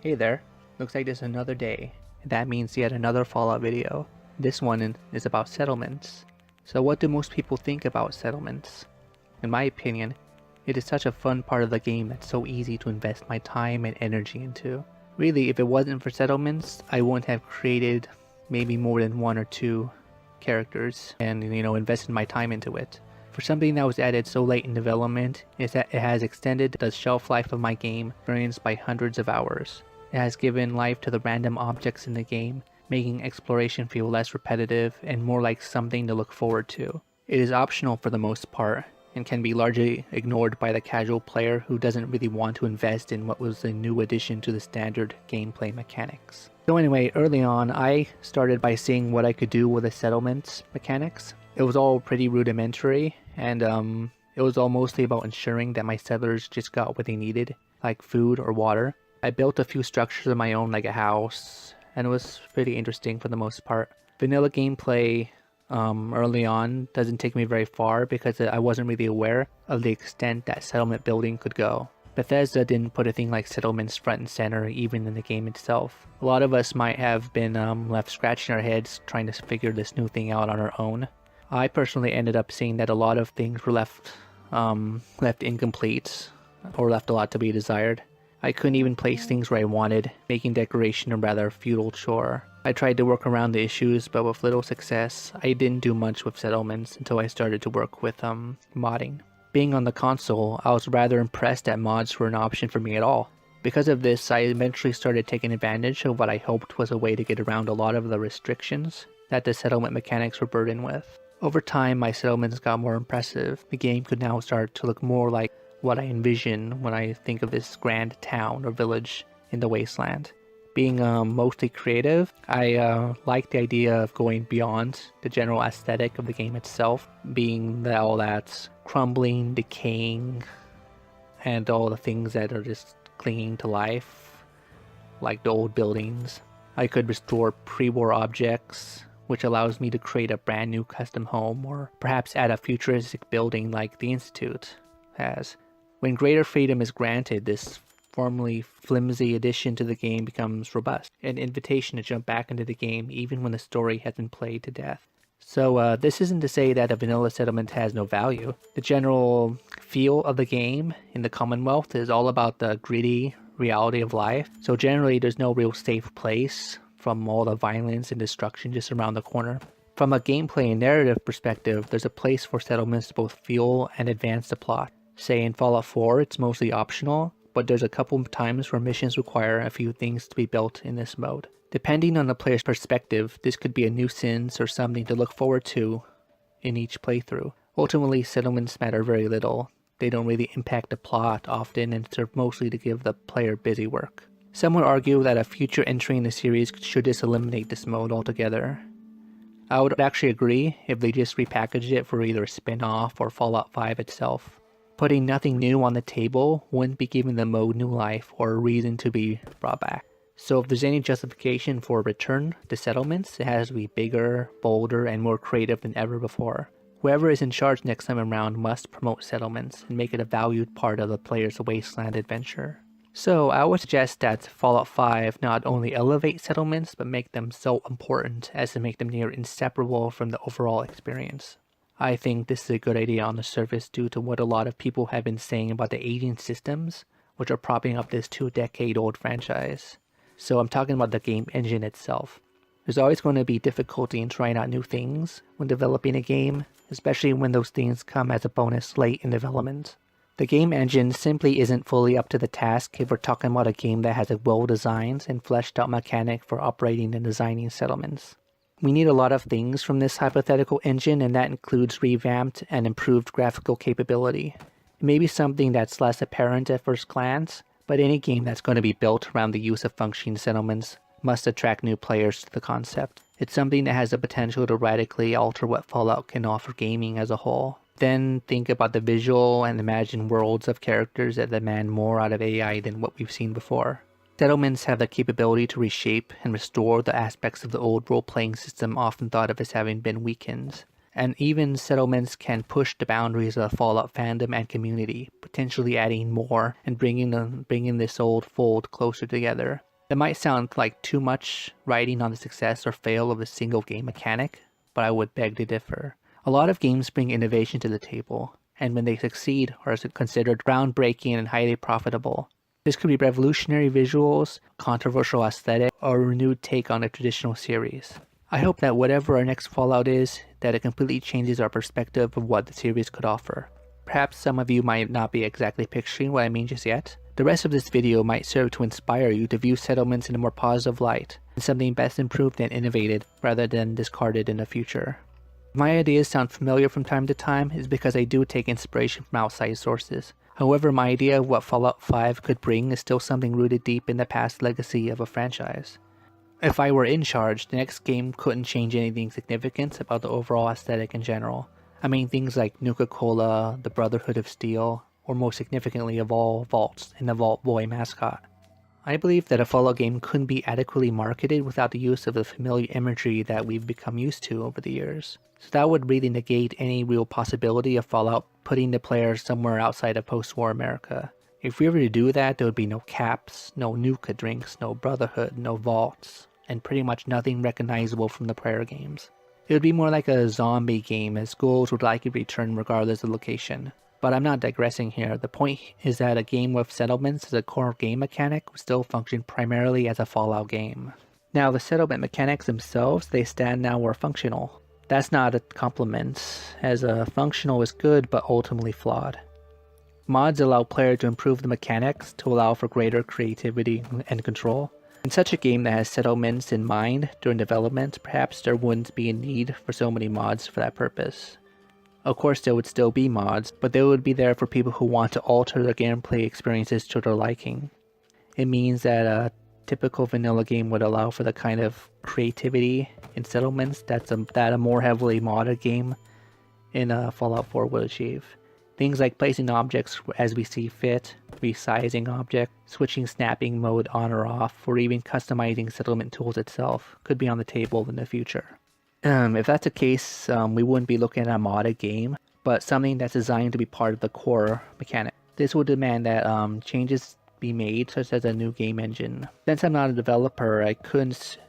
Hey there, looks like it's another day. That means yet another Fallout video. This one is about settlements. So what do most people think about settlements? In my opinion, it is such a fun part of the game that's so easy to invest my time and energy into. Really, if it wasn't for settlements, I wouldn't have created maybe more than one or two characters and invested my time into it. For something that was added so late in development is that it has extended the shelf life of my game experience by hundreds of hours. It has given life to the random objects in the game, making exploration feel less repetitive and more like something to look forward to. It is optional for the most part, and can be largely ignored by the casual player who doesn't really want to invest in what was a new addition to the standard gameplay mechanics. So anyway, early on, I started by seeing what I could do with the settlement mechanics. It was all pretty rudimentary, and it was all mostly about ensuring that my settlers just got what they needed, like food or water. I built a few structures of my own, like a house, and it was pretty interesting for the most part. Vanilla gameplay early on doesn't take me very far because I wasn't really aware of the extent that settlement building could go. Bethesda didn't put a thing like settlements front and center even in the game itself. A lot of us might have been left scratching our heads trying to figure this new thing out on our own. I personally ended up seeing that a lot of things were left incomplete or left a lot to be desired. I couldn't even place things where I wanted, making decoration a rather futile chore. I tried to work around the issues, but with little success. I didn't do much with settlements until I started to work with modding. Being on the console, I was rather impressed that mods were an option for me at all. Because of this, I eventually started taking advantage of what I hoped was a way to get around a lot of the restrictions that the settlement mechanics were burdened with. Over time, my settlements got more impressive. The game could now start to look more like what I envision when I think of this grand town or village in the wasteland. Being mostly creative, I like the idea of going beyond the general aesthetic of the game itself, being all that crumbling, decaying, and all the things that are just clinging to life, like the old buildings. I could restore pre-war objects, which allows me to create a brand new custom home, or perhaps add a futuristic building like the Institute has. When greater freedom is granted, this formerly flimsy addition to the game becomes robust, an invitation to jump back into the game even when the story has been played to death. So this isn't to say that a vanilla settlement has no value. The general feel of the game in the Commonwealth is all about the gritty reality of life, so generally there's no real safe place from all the violence and destruction just around the corner. From a gameplay and narrative perspective, there's a place for settlements to both fuel and advance the plot. Say in Fallout 4, it's mostly optional, but there's a couple of times where missions require a few things to be built in this mode. Depending on the player's perspective, this could be a nuisance or something to look forward to in each playthrough. Ultimately, settlements matter very little. They don't really impact the plot often and serve mostly to give the player busy work. Some would argue that a future entry in the series should just eliminate this mode altogether. I would actually agree if they just repackaged it for either a spin-off or Fallout 5 itself. Putting nothing new on the table wouldn't be giving the mode new life or a reason to be brought back. So if there's any justification for a return to settlements, it has to be bigger, bolder, and more creative than ever before. Whoever is in charge next time around must promote settlements and make it a valued part of the player's wasteland adventure. So I would suggest that Fallout 5 not only elevate settlements, but make them so important as to make them near inseparable from the overall experience. I think this is a good idea on the surface due to what a lot of people have been saying about the aging systems, which are propping up this 2-decade-old franchise. So I'm talking about the game engine itself. There's always going to be difficulty in trying out new things when developing a game, especially when those things come as a bonus late in development. The game engine simply isn't fully up to the task if we're talking about a game that has a well-designed and fleshed out mechanic for operating and designing settlements. We need a lot of things from this hypothetical engine, and that includes revamped and improved graphical capability. It may be something that's less apparent at first glance, but any game that's going to be built around the use of functioning settlements must attract new players to the concept. It's something that has the potential to radically alter what Fallout can offer gaming as a whole. Then think about the visual and imagine worlds of characters that demand more out of AI than what we've seen before. Settlements have the capability to reshape and restore the aspects of the old role-playing system often thought of as having been weakened. And even settlements can push the boundaries of the Fallout fandom and community, potentially adding more and bringing this old fold closer together. That might sound like too much riding on the success or fail of a single game mechanic, but I would beg to differ. A lot of games bring innovation to the table, and when they succeed are considered groundbreaking and highly profitable. This could be revolutionary visuals, controversial aesthetic, or a renewed take on a traditional series. I hope that whatever our next Fallout is, that it completely changes our perspective of what the series could offer. Perhaps some of you might not be exactly picturing what I mean just yet. The rest of this video might serve to inspire you to view settlements in a more positive light, and something best improved and innovated rather than discarded in the future. If my ideas sound familiar from time to time, is because I do take inspiration from outside sources. However, my idea of what Fallout 5 could bring is still something rooted deep in the past legacy of a franchise. If I were in charge, the next game couldn't change anything significant about the overall aesthetic in general. I mean things like Nuka-Cola, the Brotherhood of Steel, or most significantly of all, Vaults and the Vault Boy mascot. I believe that a Fallout game couldn't be adequately marketed without the use of the familiar imagery that we've become used to over the years. So that would really negate any real possibility of Fallout putting the player somewhere outside of post-war America. If we were to do that, there would be no caps, no Nuka drinks, no Brotherhood, no vaults, and pretty much nothing recognizable from the prior games. It would be more like a zombie game, as ghouls would likely return regardless of location. But I'm not digressing here. The point is that a game with settlements as a core game mechanic would still function primarily as a Fallout game. Now, the settlement mechanics themselves, they stand now are functional. That's not a compliment, as functional is good but ultimately flawed. Mods allow players to improve the mechanics to allow for greater creativity and control. In such a game that has settlements in mind during development, perhaps there wouldn't be a need for so many mods for that purpose. Of course there would still be mods, but they would be there for people who want to alter their gameplay experiences to their liking. It means that a typical vanilla game would allow for the kind of creativity in settlements that a more heavily modded game in Fallout 4 would achieve. Things like placing objects as we see fit, resizing objects, switching snapping mode on or off, or even customizing settlement tools itself could be on the table in the future. If that's the case, we wouldn't be looking at a modded game, but something that's designed to be part of the core mechanic. This would demand that changes be made, such as a new game engine. Since I'm not a developer, I couldn't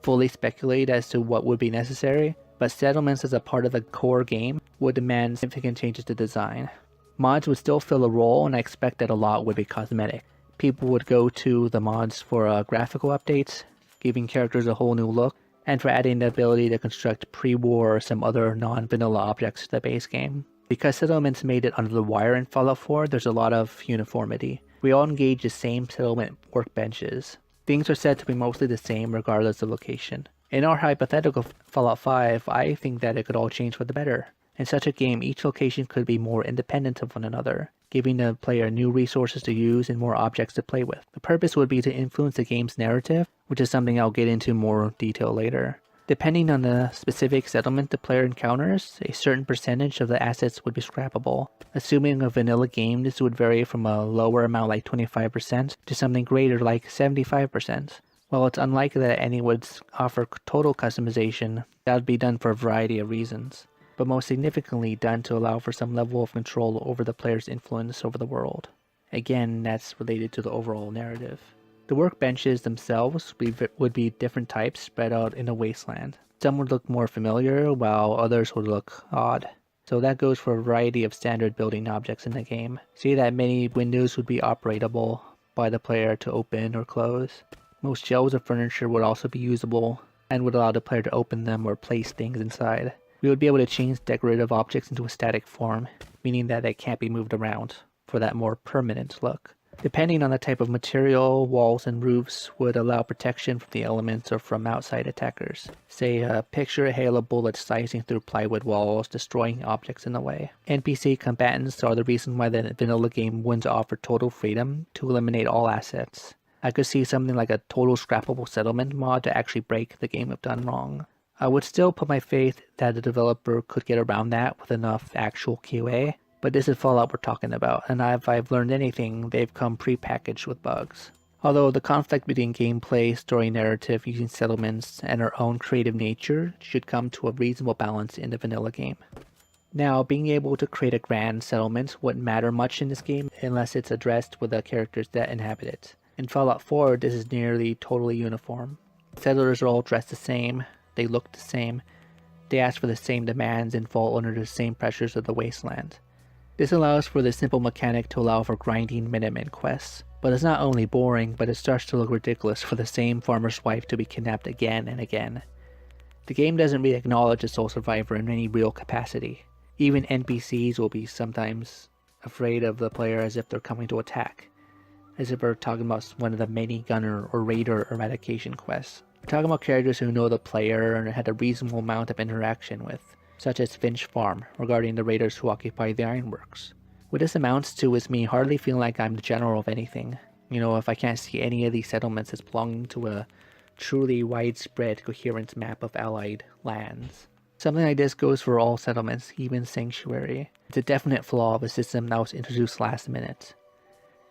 fully speculate as to what would be necessary, but settlements as a part of the core game would demand significant changes to design. Mods would still fill a role, and I expect that a lot would be cosmetic. People would go to the mods for graphical updates, giving characters a whole new look, and for adding the ability to construct pre-war or some other non-vanilla objects to the base game. Because settlements made it under the wire in Fallout 4, there's a lot of uniformity. We all engage the same settlement workbenches. Things are said to be mostly the same regardless of location. In our hypothetical Fallout 5, I think that it could all change for the better. In such a game, each location could be more independent of one another, giving the player new resources to use and more objects to play with. The purpose would be to influence the game's narrative, which is something I'll get into more detail later. Depending on the specific settlement the player encounters, a certain percentage of the assets would be scrappable. Assuming a vanilla game, this would vary from a lower amount like 25% to something greater like 75%. While it's unlikely that any would offer total customization, that would be done for a variety of reasons, but most significantly done to allow for some level of control over the player's influence over the world. Again, that's related to the overall narrative. The workbenches themselves would be different types spread out in a wasteland. Some would look more familiar, while others would look odd. So that goes for a variety of standard building objects in the game. See that many windows would be operatable by the player to open or close. Most shelves of furniture would also be usable and would allow the player to open them or place things inside. We would be able to change decorative objects into a static form, meaning that they can't be moved around for that more permanent look. Depending on the type of material, walls and roofs would allow protection from the elements or from outside attackers. Say, picture a hail of bullets slicing through plywood walls, destroying objects in the way. NPC combatants are the reason why the vanilla game wouldn't offer total freedom to eliminate all assets. I could see something like a total scrappable settlement mod to actually break the game if done wrong. I would still put my faith that the developer could get around that with enough actual QA, but this is Fallout we're talking about, and if I've learned anything, they've come pre-packaged with bugs. Although the conflict between gameplay, story narrative using settlements, and our own creative nature should come to a reasonable balance in the vanilla game. Now, being able to create a grand settlement wouldn't matter much in this game unless it's addressed with the characters that inhabit it. In Fallout 4, this is nearly totally uniform. Settlers are all dressed the same, they look the same, they ask for the same demands and fall under the same pressures of the wasteland. This allows for the simple mechanic to allow for grinding Minutemen quests, but it's not only boring, but it starts to look ridiculous for the same farmer's wife to be kidnapped again and again. The game doesn't really acknowledge a sole survivor in any real capacity. Even NPCs will be sometimes afraid of the player as if they're coming to attack, as if we're talking about one of the many gunner or raider eradication quests. We're talking about characters who know the player and had a reasonable amount of interaction with, such as Finch Farm, regarding the raiders who occupy the ironworks. What this amounts to is me hardly feeling like I'm the general of anything. You know, if I can't see any of these settlements as belonging to a truly widespread, coherent map of allied lands. Something like this goes for all settlements, even Sanctuary. It's a definite flaw of a system that was introduced last minute.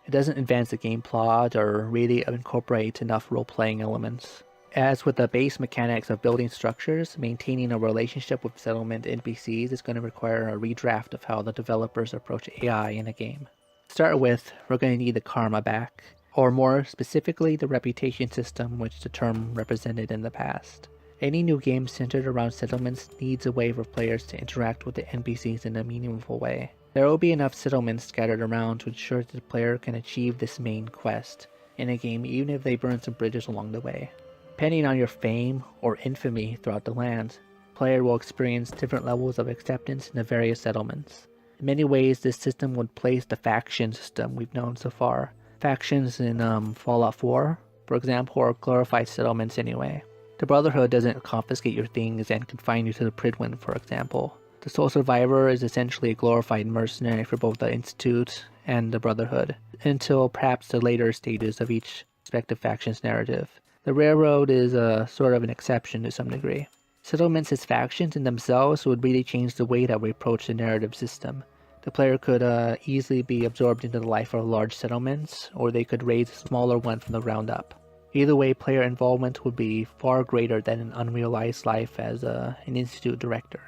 It doesn't advance the game plot or really incorporate enough role-playing elements. As with the base mechanics of building structures, maintaining a relationship with settlement NPCs is going to require a redraft of how the developers approach AI in a game. To start with, we're going to need the karma back, or more specifically the reputation system, which is the term represented in the past. Any new game centered around settlements needs a way for players to interact with the NPCs in a meaningful way. There will be enough settlements scattered around to ensure that the player can achieve this main quest in a game even if they burn some bridges along the way. Depending on your fame or infamy throughout the land, the player will experience different levels of acceptance in the various settlements. In many ways, this system would place the faction system we've known so far. Factions in Fallout 4, for example, are glorified settlements anyway. The Brotherhood doesn't confiscate your things and confine you to the Prydwen, for example. The Sole Survivor is essentially a glorified mercenary for both the Institute and the Brotherhood, until perhaps the later stages of each respective faction's narrative. The Railroad is sort of an exception to some degree. Settlements as factions in themselves would really change the way that we approach the narrative system. The player could easily be absorbed into the life of large settlements, or they could raise a smaller one from the ground up. Either way, player involvement would be far greater than an unrealized life as an Institute director.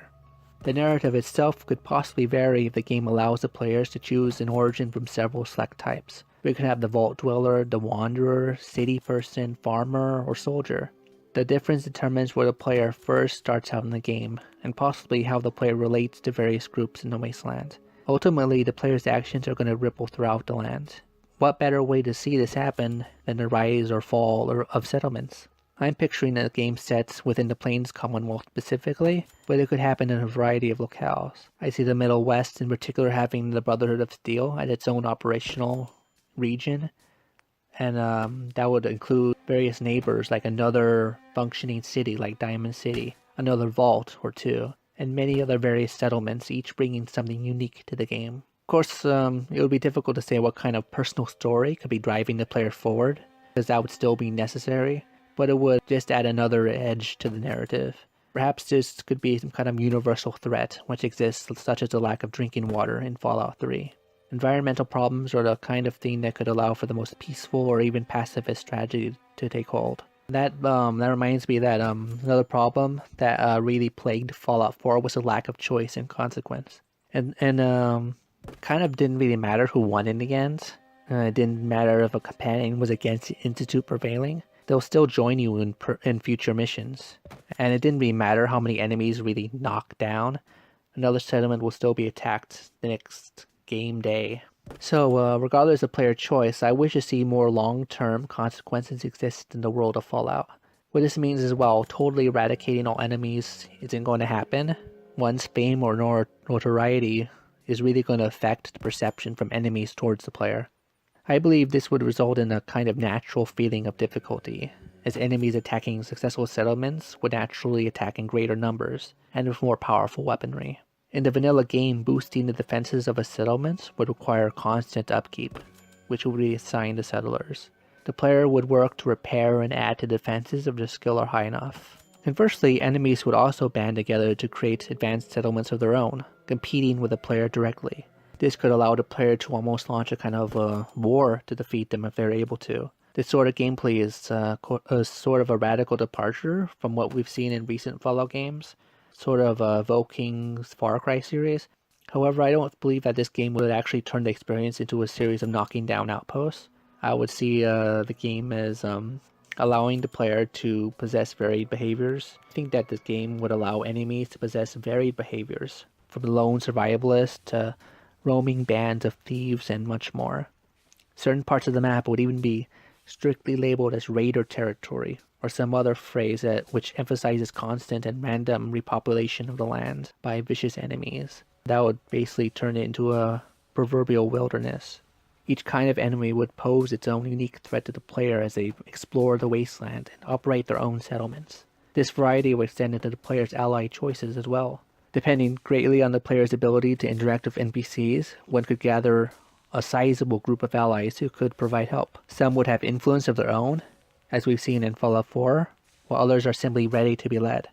The narrative itself could possibly vary if the game allows the players to choose an origin from several select types. We could have the Vault Dweller, the Wanderer, City Person, Farmer, or Soldier. The difference determines where the player first starts out in the game, and possibly how the player relates to various groups in the Wasteland. Ultimately, the player's actions are going to ripple throughout the land. What better way to see this happen than the rise or fall of settlements? I'm picturing the game sets within the Plains Commonwealth specifically, but it could happen in a variety of locales. I see the Middle West in particular having the Brotherhood of Steel as its own operational region, and that would include various neighbors like another functioning city like Diamond City, another vault or two, and many other various settlements, each bringing something unique to the game. Of course, it would be difficult to say what kind of personal story could be driving the player forward, because that would still be necessary, but it would just add another edge to the narrative. Perhaps this could be some kind of universal threat which exists, such as the lack of drinking water in Fallout 3. Environmental problems are the kind of thing that could allow for the most peaceful or even pacifist strategy to take hold. That reminds me that another problem that really plagued Fallout 4 was the lack of choice and consequence. And kind of didn't really matter who won in the end. It didn't matter if a companion was against the Institute prevailing. They'll still join you in future missions. And it didn't really matter how many enemies really knocked down. Another settlement will still be attacked the next game day. So, regardless of player choice, I wish to see more long-term consequences exist in the world of Fallout. What this means is, while totally eradicating all enemies isn't going to happen, one's fame or notoriety is really going to affect the perception from enemies towards the player. I believe this would result in a kind of natural feeling of difficulty, as enemies attacking successful settlements would naturally attack in greater numbers, and with more powerful weaponry. In the vanilla game, boosting the defenses of a settlement would require constant upkeep, which would be assigned to settlers. The player would work to repair and add to defenses if their skill are high enough. Conversely, enemies would also band together to create advanced settlements of their own, competing with the player directly. This could allow the player to almost launch a kind of war to defeat them if they're able to. This sort of gameplay is sort of a radical departure from what we've seen in recent Fallout games, sort of evoking Far Cry series. However, I don't believe that this game would actually turn the experience into a series of knocking down outposts. I would see the game as allowing the player to possess varied behaviors. I think that this game would allow enemies to possess varied behaviors, from the lone survivalist to roaming bands of thieves and much more. Certain parts of the map would even be strictly labeled as raider territory, or some other phrase which emphasizes constant and random repopulation of the land by vicious enemies. That would basically turn it into a proverbial wilderness. Each kind of enemy would pose its own unique threat to the player as they explore the wasteland and operate their own settlements. This variety would extend into the player's ally choices as well. Depending greatly on the player's ability to interact with NPCs, one could gather a sizable group of allies who could provide help. Some would have influence of their own, as we've seen in Fallout 4, while others are simply ready to be led.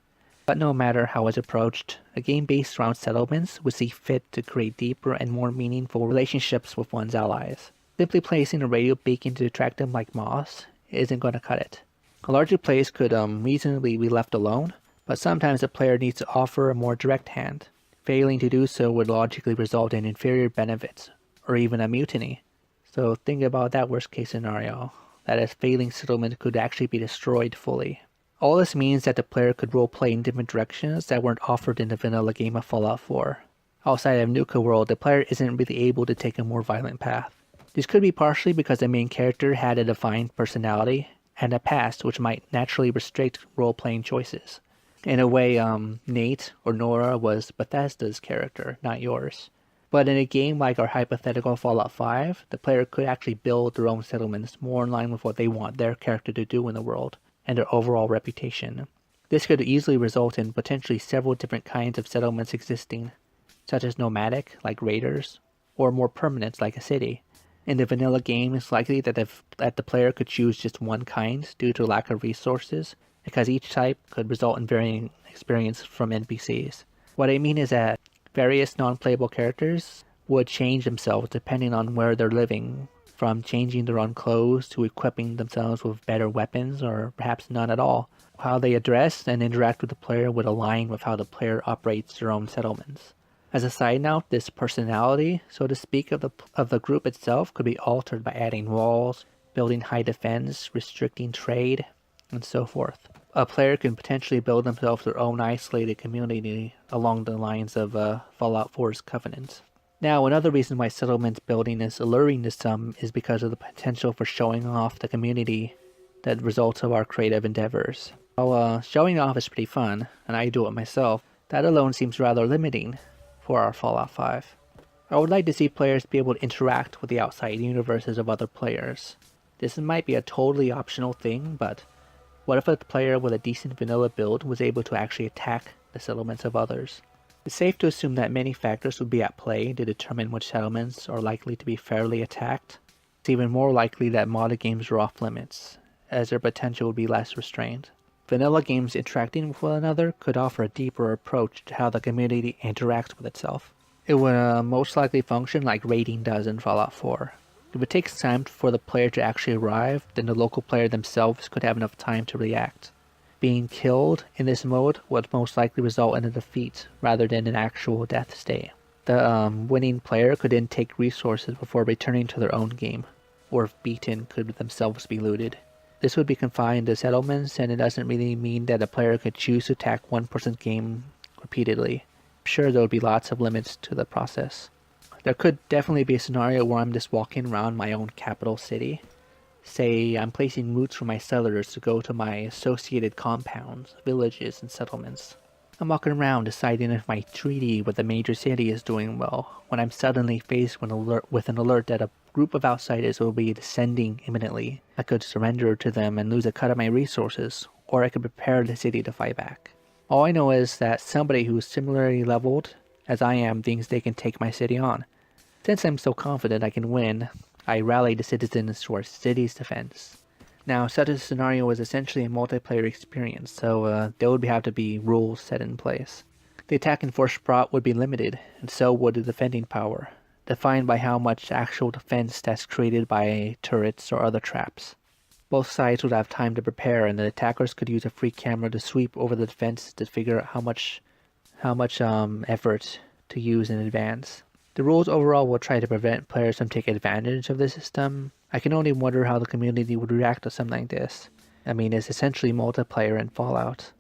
But no matter how it's approached, a game based around settlements would see fit to create deeper and more meaningful relationships with one's allies. Simply placing a radio beacon to attract them like moths isn't going to cut it. A larger place could reasonably be left alone, but sometimes the player needs to offer a more direct hand. Failing to do so would logically result in inferior benefits, or even a mutiny. So think about that worst case scenario, that a failing settlement could actually be destroyed fully. All this means that the player could roleplay in different directions that weren't offered in the vanilla game of Fallout 4. Outside of Nuka World, the player isn't really able to take a more violent path. This could be partially because the main character had a defined personality and a past which might naturally restrict role-playing choices. In a way, Nate or Nora was Bethesda's character, not yours. But in a game like our hypothetical Fallout 5, the player could actually build their own settlements more in line with what they want their character to do in the world, and their overall reputation. This could easily result in potentially several different kinds of settlements existing, such as nomadic, like raiders, or more permanent, like a city. In the vanilla game, it's likely that the player could choose just one kind due to lack of resources, because each type could result in varying experience from NPCs. What I mean is that various non-playable characters would change themselves depending on where they're living, from changing their own clothes to equipping themselves with better weapons or perhaps none at all. How they address and interact with the player would align with how the player operates their own settlements. As a side note, this personality, so to speak, of the group itself could be altered by adding walls, building high defense, restricting trade, and so forth. A player can potentially build themselves their own isolated community along the lines of Fallout 4's Covenant. Now, another reason why settlement building is alluring to some is because of the potential for showing off the community that results of our creative endeavors. While showing off is pretty fun, and I do it myself, that alone seems rather limiting for our Fallout 5. I would like to see players be able to interact with the outside universes of other players. This might be a totally optional thing, but what if a player with a decent vanilla build was able to actually attack the settlements of others? It's safe to assume that many factors would be at play to determine which settlements are likely to be fairly attacked. It's even more likely that modded games are off limits, as their potential would be less restrained. Vanilla games interacting with one another could offer a deeper approach to how the community interacts with itself. It would most likely function like raiding does in Fallout 4. If it takes time for the player to actually arrive, then the local player themselves could have enough time to react. Being killed in this mode would most likely result in a defeat rather than an actual death state. The winning player could then take resources before returning to their own game, or if beaten, could themselves be looted. This would be confined to settlements, and it doesn't really mean that a player could choose to attack one person's game repeatedly. I'm sure there would be lots of limits to the process. There could definitely be a scenario where I'm just walking around my own capital city. Say I'm placing routes for my settlers to go to my associated compounds, villages, and settlements. I'm walking around deciding if my treaty with the major city is doing well, when I'm suddenly faced with an alert that a group of outsiders will be descending imminently. I could surrender to them and lose a cut of my resources, or I could prepare the city to fight back. All I know is that somebody who's similarly leveled as I am thinks they can take my city on. Since I'm so confident I can win, I rally the citizens to our city's defense. Now, such a scenario is essentially a multiplayer experience, so there would have to be rules set in place. The attack and force brought would be limited, and so would the defending power, defined by how much actual defense that's created by turrets or other traps. Both sides would have time to prepare, and the attackers could use a free camera to sweep over the defense to figure out how much effort to use in advance. The rules overall will try to prevent players from taking advantage of the system, I can only wonder how the community would react to something like this. I mean, it's essentially multiplayer in Fallout.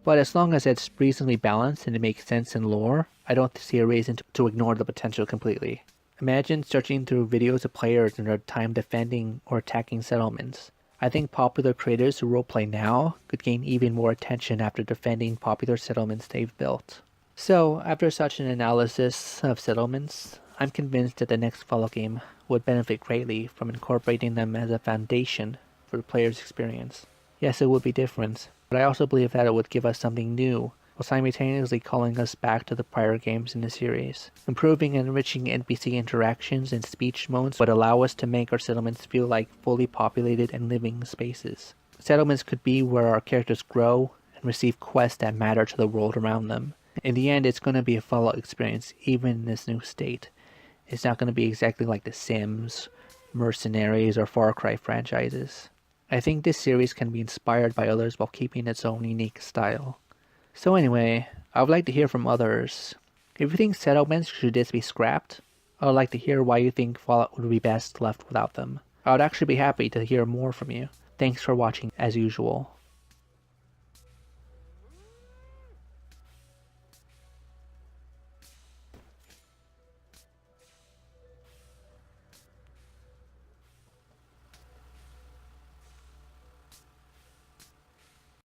But as long as it's reasonably balanced and it makes sense in lore, I don't see a reason to ignore the potential completely. Imagine searching through videos of players in their time defending or attacking settlements. I think popular creators who roleplay now could gain even more attention after defending popular settlements they've built. So, after such an analysis of settlements, I'm convinced that the next Fallout game would benefit greatly from incorporating them as a foundation for the player's experience. Yes, it would be different, but I also believe that it would give us something new, while simultaneously calling us back to the prior games in the series. Improving and enriching NPC interactions and speech modes would allow us to make our settlements feel like fully populated and living spaces. Settlements could be where our characters grow and receive quests that matter to the world around them. In the end, it's going to be a Fallout experience, even in this new state. It's not going to be exactly like The Sims, Mercenaries, or Far Cry franchises. I think this series can be inspired by others while keeping its own unique style. So anyway, I would like to hear from others. If you think settlements should just be scrapped, I would like to hear why you think Fallout would be best left without them. I would actually be happy to hear more from you. Thanks for watching as usual.